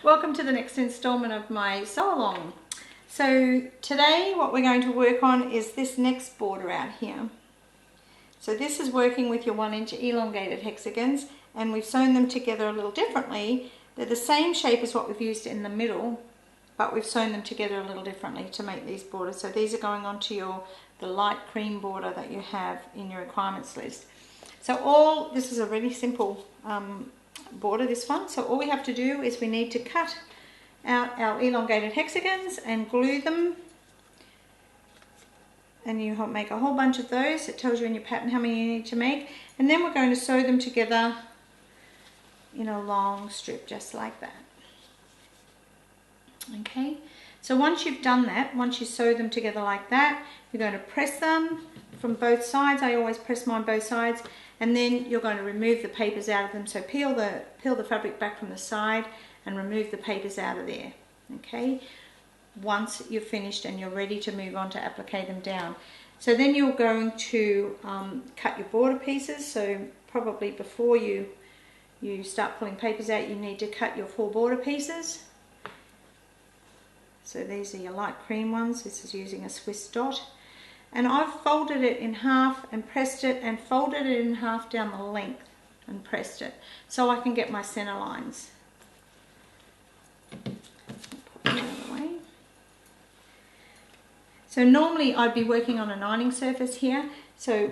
Welcome to the next installment of my sew along. So today what we're going to work on is this next border out here. So this is working with your 1-inch elongated hexagons, and we've sewn them together a little differently. They're the same shape as what we've used in the middle, but we've sewn them together a little differently to make these borders. So these are going onto the light cream border that you have in your requirements list. So this is a really simple border, this one. So all we have to do is we need to cut out our elongated hexagons and glue them, and you make a whole bunch of those. It tells you in your pattern how many you need to make, and then we're going to sew them together in a long strip just like that. Okay, so once you've done that, once you sew them together like that, you're going to press them from both sides. I always press mine both sides, and then you're going to remove the papers out of them. So peel the fabric back from the side and remove the papers out of there. Okay, once you're finished and you're ready to move on to applique them down. So then you're going to cut your border pieces. So probably before you start pulling papers out, you need to cut your 4 border pieces. So these are your light cream ones. This is using a Swiss dot. And I've folded it in half and pressed it, and folded it in half down the length and pressed it, so I can get my center lines. Pop that out of the way. So normally I'd be working on an ironing surface here. So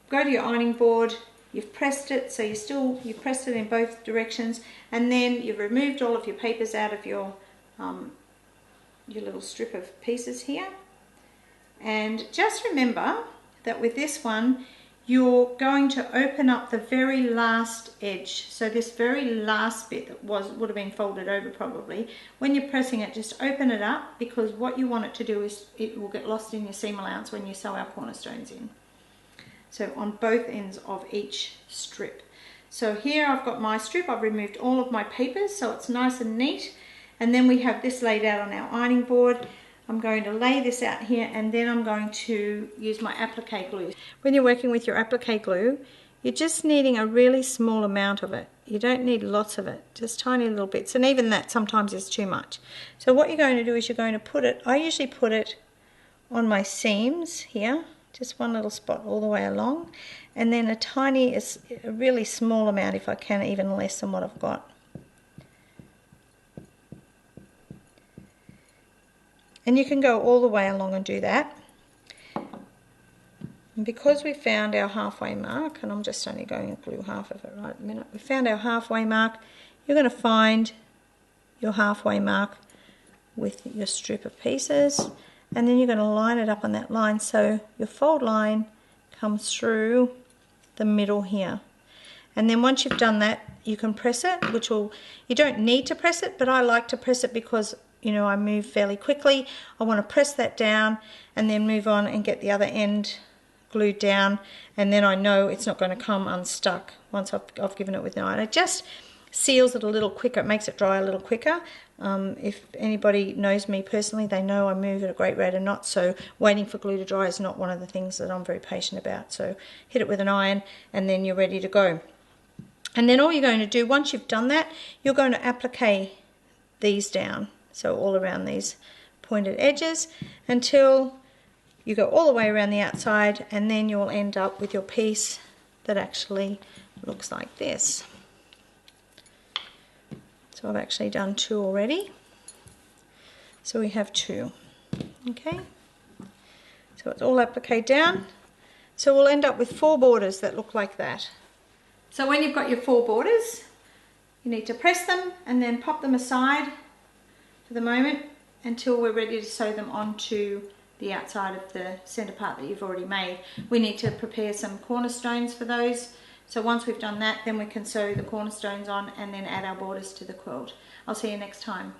go to your ironing board, you've pressed it, so you've pressed it in both directions, and then you've removed all of your papers out of your little strip of pieces here. And just remember that with this one, you're going to open up the very last edge. So this very last bit that would have been folded over probably, when you're pressing it, just open it up, because what you want it to do is it will get lost in your seam allowance when you sew our cornerstones in. So on both ends of each strip. So here I've got my strip, I've removed all of my papers so it's nice and neat. And then we have this laid out on our ironing board. I'm going to lay this out here, and then I'm going to use my applique glue. When you're working with your applique glue, you're just needing a really small amount of it. You don't need lots of it, just tiny little bits, and even that sometimes is too much. So what you're going to do is you're going to put it, I usually put it on my seams here, just one little spot all the way along, and then a really small amount, if I can, even less than what I've got. And you can go all the way along and do that. And because we found our halfway mark, and I'm just only going to glue half of it right at the minute, we found our halfway mark, you're going to find your halfway mark with your strip of pieces, and then you're going to line it up on that line so your fold line comes through the middle here. And then once you've done that, you can press it, you don't need to press it, but I like to press it because I move fairly quickly. I want to press that down and then move on and get the other end glued down, and then I know it's not going to come unstuck once I've given it with an iron. It just seals it a little quicker, it makes it dry a little quicker. If anybody knows me personally, they know I move at a great rate of knots, so waiting for glue to dry is not one of the things that I'm very patient about. So hit it with an iron and then you're ready to go. And then all you're going to do, once you've done that, you're going to applique these down. So all around these pointed edges until you go all the way around the outside, and then you'll end up with your piece that actually looks like this. So I've actually done 2 already. So we have 2. Okay. So it's all appliqued down. So we'll end up with 4 borders that look like that. So when you've got your 4 borders, you need to press them and then pop them aside for the moment until we're ready to sew them onto the outside of the center part that you've already made. We need to prepare some cornerstones for those. So once we've done that, then we can sew the cornerstones on and then add our borders to the quilt. I'll see you next time.